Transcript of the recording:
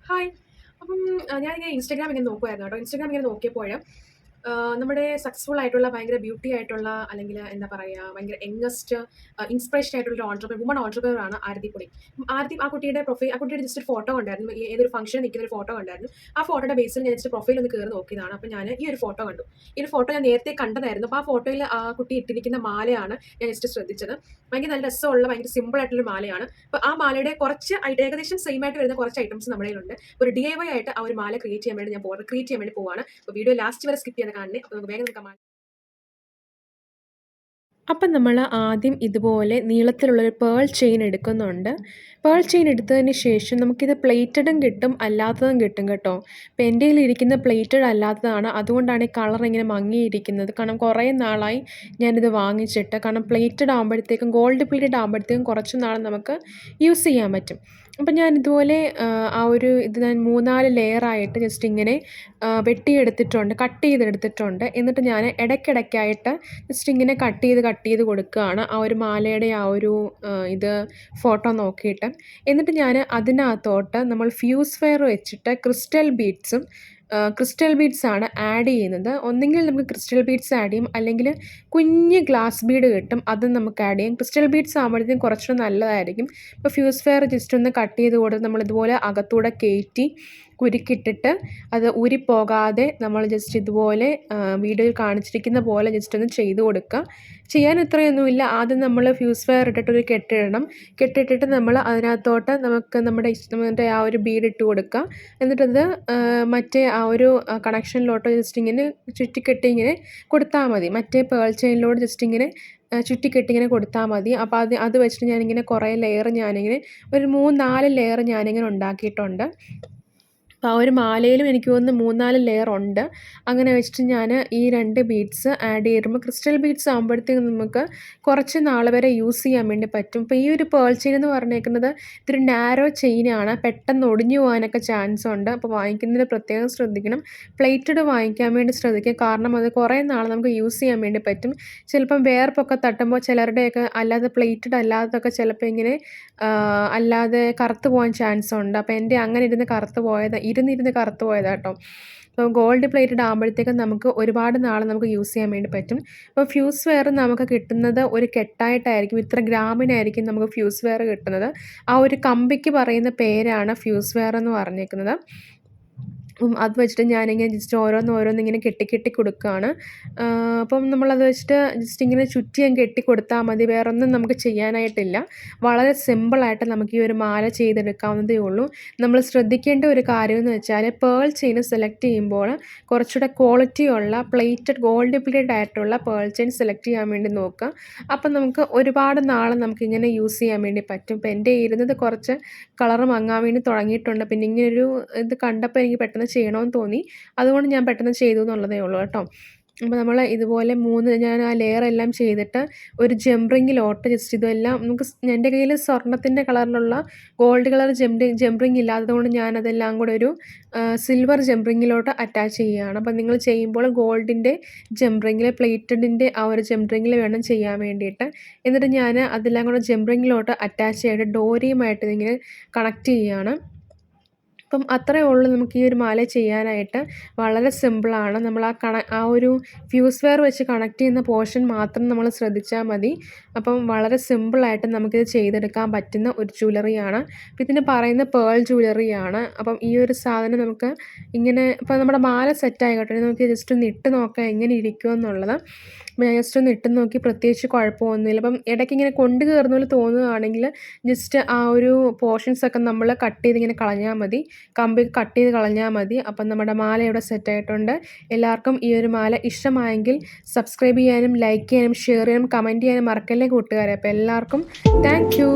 Hi. അപ്പം ഞാനിങ്ങനെ Instagram ഇങ്ങനെ നോക്കുമായിരുന്നു കേട്ടോ. ഇൻസ്റ്റാഗ്രാം ഇങ്ങനെ നോക്കിയപ്പോൾ നമ്മുടെ സക്സസ്ഫുൾ ആയിട്ടുള്ള ഭയങ്കര ബ്യൂട്ടി ആയിട്ടുള്ള അല്ലെങ്കിൽ എന്താ പറയുക ഭയങ്കര യങ്ങസ്റ്റ് ഇൻസ്പിറേഷൻ ആയിട്ടുള്ള ഒരു വുമൺ ഓൺട്രപ്രനർ ആണ് ആരതിപ്പൊടി. ആരതി ആ കുട്ടിയുടെ ജസ്റ്റ് ഒരു ഫോട്ടോ കണ്ടായിരുന്നു. ഏതൊരു ഫംഗ്ഷനിൽ നിൽക്കുന്ന ഒരു ഫോട്ടോ കണ്ടായിരുന്നു. ആ ഫോട്ടോയുടെ ബേസിൽ ഞാൻ ജസ്റ്റ് പ്രൊഫൈൽ ഒന്ന് കയറി നോക്കിയതാണ്. അപ്പോൾ ഞാൻ ഈ ഒരു ഫോട്ടോ കണ്ടു. ഈ ഒരു ഫോട്ടോ ഞാൻ നേരത്തെ കണ്ടതായിരുന്നു. അപ്പോൾ ആ ഫോട്ടോയിൽ ആ കുട്ടി ഇട്ടിരിക്കുന്ന മാലയാണ് ഞാൻ ജസ്റ്റ് ശ്രദ്ധിച്ചത്. ഭയങ്കര നല്ല രസമുള്ള ഭയങ്കര സിമ്പിൾ ആയിട്ടുള്ള മാലയാണ്. അപ്പോൾ ആ മാലയുടെ കുറച്ച് ഏകദേശം സെയിം ആയിട്ട് വരുന്ന കുറച്ച് ഐറ്റംസ് നമ്മുടെ കയ്യിലുണ്ട്. ഒരു DIY ആയിട്ട് ആ ഒരു മാല ക്രിയേറ്റ് ചെയ്യാൻ വേണ്ടി ക്രിയേറ്റ് ചെയ്യാൻ വേണ്ടി പോവാണ്. അപ്പോൾ വീഡിയോ ലാസ്റ്റ് വരെ സ്കിപ്പ് ചെയ്യാൻ കാണണേ. അപ്പോൾ നമുക്ക് വേഗം നോക്കാം. അപ്പം നമ്മൾ ആദ്യം ഇതുപോലെ നീളത്തിലുള്ളൊരു പേൾ ചെയിൻ എടുക്കുന്നുണ്ട്. പേൾ ചെയിൻ എടുത്തതിന് ശേഷം നമുക്കിത് പ്ലേറ്റഡും കിട്ടും അല്ലാത്തതും കിട്ടും കേട്ടോ. അപ്പോൾ എൻ്റെ കയ്യിലിരിക്കുന്ന പ്ലേറ്റഡ് അല്ലാത്തതാണ്. അതുകൊണ്ടാണ് ഈ കളർ ഇങ്ങനെ മങ്ങിയിരിക്കുന്നത്. കാരണം കുറേ നാളായി ഞാനിത് വാങ്ങിച്ചിട്ട്. കാരണം പ്ലേറ്റഡ് ആകുമ്പോഴത്തേക്കും ഗോൾഡ് പ്ലേറ്റഡ് ആകുമ്പോഴത്തേക്കും കുറച്ച് നാൾ നമുക്ക് യൂസ് ചെയ്യാൻ പറ്റും. അപ്പം ഞാൻ ഇതുപോലെ ഞാൻ 3-4 ലെയറായിട്ട് ജസ്റ്റ് ഇങ്ങനെ വെട്ടിയെടുത്തിട്ടുണ്ട്, കട്ട് ചെയ്തെടുത്തിട്ടുണ്ട്. എന്നിട്ട് ഞാൻ ഇടയ്ക്കിടയ്ക്കായിട്ട് ജസ്റ്റ് ഇങ്ങനെ കട്ട് ചെയ്ത് കൊടുക്കുകയാണ് ആ ഒരു മാലയുടെ ഇത് ഫോട്ടോ നോക്കിയിട്ട്. എന്നിട്ട് ഞാൻ അതിനകത്തോട്ട് നമ്മൾ ഫ്യൂസ് വയർ വെച്ചിട്ട് ക്രിസ്റ്റൽ ബീഡ്സാണ് ആഡ് ചെയ്യുന്നത്. ഒന്നെങ്കിൽ നമുക്ക് ക്രിസ്റ്റൽ ബീഡ്സ് ആഡ് ചെയ്യും, അല്ലെങ്കിൽ കുഞ്ഞ് ഗ്ലാസ് ബീഡ് കിട്ടും, അതും നമുക്ക് ആഡ് ചെയ്യും. ക്രിസ്റ്റൽ ബീഡ്സ് ആകുമ്പോഴത്തേക്കും കുറച്ചുകൂടെ നല്ലതായിരിക്കും. ഇപ്പോൾ ഫ്യൂസ് വയർ ജസ്റ്റ് ഒന്ന് കട്ട് ചെയ്ത് കൊടുത്ത് നമ്മളിതുപോലെ അകത്തൂടെ കയറ്റി കുരുക്കിട്ടിട്ട് അത് ഊരിപ്പോകാതെ നമ്മൾ ജസ്റ്റ് ഇതുപോലെ വീഡിയോയിൽ കാണിച്ചിരിക്കുന്ന പോലെ ജസ്റ്റ് ഒന്ന് ചെയ്ത് കൊടുക്കുക. ചെയ്യാൻ ഇത്രയൊന്നുമില്ല. ആദ്യം നമ്മൾ ഫ്യൂസ് വയർ ഇട്ടിട്ടൊരു കെട്ടിട്ടിട്ട് നമ്മൾ അതിനകത്തോട്ട് നമ്മുടെ ആ ഒരു ബീഡ് ഇട്ട് കൊടുക്കുക. എന്നിട്ടത് മറ്റേ ആ ഒരു കണക്ഷനിലോട്ട് ജസ്റ്റ് ഇങ്ങനെ ചുറ്റിക്കെട്ടി ഇങ്ങനെ കൊടുത്താൽ മതി. മറ്റേ പേൾ ചെയിനിലോട്ട് ജസ്റ്റ് ഇങ്ങനെ ചുറ്റിക്കെട്ടി ഇങ്ങനെ കൊടുത്താൽ മതി. അപ്പോൾ അത് വെച്ചിട്ട് ഞാനിങ്ങനെ കുറേ ലെയർ ഒരു 3-4 ലെയർ ഞാനിങ്ങനെ ഉണ്ടാക്കിയിട്ടുണ്ട്. അപ്പോൾ ആ ഒരു മാലയിലും എനിക്ക് തോന്നുന്നു 3-4 ലെയർ ഉണ്ട്. അങ്ങനെ വെച്ചിട്ട് ഞാൻ ഈ 2 ബീഡ്സ് ആഡ് ചെയ്യുമ്പോൾ ക്രിസ്റ്റൽ ബീഡ്സ് ആകുമ്പോഴത്തേക്കും നമുക്ക് കുറച്ച് നാൾ വരെ യൂസ് ചെയ്യാൻ വേണ്ടി പറ്റും. ഇപ്പോൾ ഈ ഒരു പേൾ ചെയിൻ എന്ന് പറഞ്ഞേക്കുന്നത് ഇതൊരു നാരോ ചെയിനാണ്. പെട്ടെന്ന് ഒടിഞ്ഞു പോകാനൊക്കെ ചാൻസ് ഉണ്ട്. അപ്പോൾ വാങ്ങിക്കുന്നതിന് പ്രത്യേകം ശ്രദ്ധിക്കണം. പ്ലേറ്റഡ് വാങ്ങിക്കാൻ വേണ്ടി ശ്രദ്ധിക്കുക. കാരണം അത് കുറേ നാൾ നമുക്ക് യൂസ് ചെയ്യാൻ വേണ്ടി പറ്റും. ചിലപ്പം വേർപ്പൊക്കെ തട്ടുമ്പോൾ ചിലരുടെയൊക്കെ അല്ലാതെ പ്ലേറ്റഡ് അല്ലാത്തതൊക്കെ ചിലപ്പോൾ ഇങ്ങനെ അല്ലാതെ കറുത്ത് പോകാൻ ചാൻസ് ഉണ്ട്. അപ്പോൾ എൻ്റെ അങ്ങനെ ഇരുന്ന് കറുത്ത് പോയതാണ് കേട്ടോ. അപ്പോൾ ഗോൾഡ് പ്ലേറ്റഡ് ആകുമ്പോഴത്തേക്കും നമുക്ക് ഒരുപാട് നാൾ നമുക്ക് യൂസ് ചെയ്യാൻ വേണ്ടി പറ്റും. അപ്പോൾ ഫ്യൂസ് വെയർ നമുക്ക് കിട്ടുന്നത് ഒരു കെട്ടായിട്ടായിരിക്കും. ഇത്ര ഗ്രാമിനായിരിക്കും നമുക്ക് ഫ്യൂസ് വെയർ കിട്ടുന്നത്. ആ ഒരു കമ്പിക്ക് പറയുന്ന പേരാണ് ഫ്യൂസ് വെയർ എന്ന് പറഞ്ഞേക്കുന്നത്. അത് വെച്ചിട്ട് ഞാനിങ്ങനെ ജസ്റ്റ് ഓരോന്നിങ്ങനെ കെട്ടി കൊടുക്കുകയാണ്. അപ്പം നമ്മളത് വെച്ചിട്ട് ജസ്റ്റ് ഇങ്ങനെ ചുറ്റി കെട്ടി കൊടുത്താൽ മതി. വേറൊന്നും നമുക്ക് ചെയ്യാനായിട്ടില്ല. വളരെ സിമ്പിളായിട്ട് നമുക്ക് ഈ ഒരു മാല ചെയ്തെടുക്കാവുന്നതേ ഉള്ളൂ. നമ്മൾ ശ്രദ്ധിക്കേണ്ട ഒരു കാര്യമെന്ന് വെച്ചാൽ പേൾ ചെയിൻ സെലക്ട് ചെയ്യുമ്പോൾ കുറച്ചുകൂടെ ക്വാളിറ്റിയുള്ള ഗോൾഡ് പ്ലേറ്റഡ് ആയിട്ടുള്ള പേൾ ചെയിൻ സെലക്ട് ചെയ്യാൻ വേണ്ടി നോക്കുക. അപ്പം നമുക്ക് ഒരുപാട് നാൾ നമുക്കിങ്ങനെ യൂസ് ചെയ്യാൻ വേണ്ടി പറ്റും. ഇപ്പോൾ എൻ്റെ ഇരുന്നത് കുറച്ച് കളർ മങ്ങാൻ വേണ്ടി തുടങ്ങിയിട്ടുണ്ട്. പിന്നെ ഇങ്ങനൊരു ഇത് കണ്ടപ്പോൾ എനിക്ക് പെട്ടെന്ന് ചെയ്യണമെന്ന് തോന്നി. അതുകൊണ്ട് ഞാൻ പെട്ടെന്ന് ചെയ്തു എന്നുള്ളതേ ഉള്ളൂ കേട്ടോ. അപ്പോൾ നമ്മൾ ഇതുപോലെ ഞാൻ ആ ലെയർ എല്ലാം ചെയ്തിട്ട് ഒരു ജംറിങ്ങിലോട്ട് ജസ്റ്റ് ഇതെല്ലാം എൻ്റെ കയ്യിൽ സ്വർണ്ണത്തിൻ്റെ കളറിലുള്ള ഗോൾഡ് കളർ ജംറിങ് ഇല്ലാത്തതുകൊണ്ട് ഞാനതെല്ലാം കൂടെ ഒരു സിൽവർ ജംറിങ്ങിലോട്ട് അറ്റാച്ച് ചെയ്യുകയാണ്. അപ്പോൾ നിങ്ങൾ ചെയ്യുമ്പോൾ ഗോൾഡിൻ്റെ പ്ലേറ്റഡിൻ്റെ ആ ഒരു ജംറിങ്ങിൽ വേണം ചെയ്യാൻ വേണ്ടിയിട്ട്. എന്നിട്ട് ഞാൻ അതെല്ലാം കൂടെ ജംറിങ്ങിലോട്ട് അറ്റാച്ച് ചെയ്തിട്ട് ഡോരിയുമായിട്ട് ഇതിങ്ങനെ കണക്ട് ചെയ്യുകയാണ്. അപ്പം അത്രയേ ഉള്ളൂ നമുക്ക് ഈ ഒരു മാല ചെയ്യാനായിട്ട്. വളരെ സിമ്പിളാണ്. നമ്മൾ ആ ഒരു ഫ്യൂസ് വെയർ വെച്ച് കണക്ട് ചെയ്യുന്ന പോർഷൻ മാത്രം നമ്മൾ ശ്രദ്ധിച്ചാൽ മതി. അപ്പം വളരെ സിമ്പിളായിട്ട് നമുക്കിത് ചെയ്തെടുക്കാൻ പറ്റുന്ന ഒരു ജ്വല്ലറിയാണ്. അപ്പോൾ ഇതിന് പറയുന്ന പേൾ ജ്വല്ലറിയാണ്. അപ്പം ഈ ഒരു സാധനം നമുക്ക് ഇങ്ങനെ ഇപ്പോൾ നമ്മുടെ മാല സെറ്റായിക്കോട്ടെ, നമുക്ക് ജസ്റ്റ് ഒന്ന് ഇട്ട് നോക്കാം എങ്ങനെ ഇരിക്കുമെന്നുള്ളത്. ഞാൻ ജസ്റ്റ് ഒന്ന് ഇട്ട് നോക്കി, പ്രത്യേകിച്ച് കുഴപ്പമൊന്നുമില്ല. അപ്പം ഇടയ്ക്ക് ഇങ്ങനെ കൊണ്ട് കയറുന്ന പോലെ തോന്നുകയാണെങ്കിൽ ജസ്റ്റ് ആ ഒരു പോർഷൻസൊക്കെ നമ്മൾ കട്ട് ചെയ്തിങ്ങനെ കളഞ്ഞാൽ മതി. കമ്പി കട്ട് ചെയ്ത് കളഞ്ഞാൽ മതി. അപ്പം നമ്മുടെ മാല ഇവിടെ സെറ്റായിട്ടുണ്ട്. എല്ലാവർക്കും ഈ ഒരു മാല ഇഷ്ടമായെങ്കിൽ സബ്സ്ക്രൈബ് ചെയ്യാനും ലൈക്ക് ചെയ്യാനും ഷെയർ ചെയ്യാനും കമൻറ്റ് ചെയ്യാനും മറക്കല്ലേ കൂട്ടുകാരെ. അപ്പോൾ എല്ലാവർക്കും താങ്ക് യു.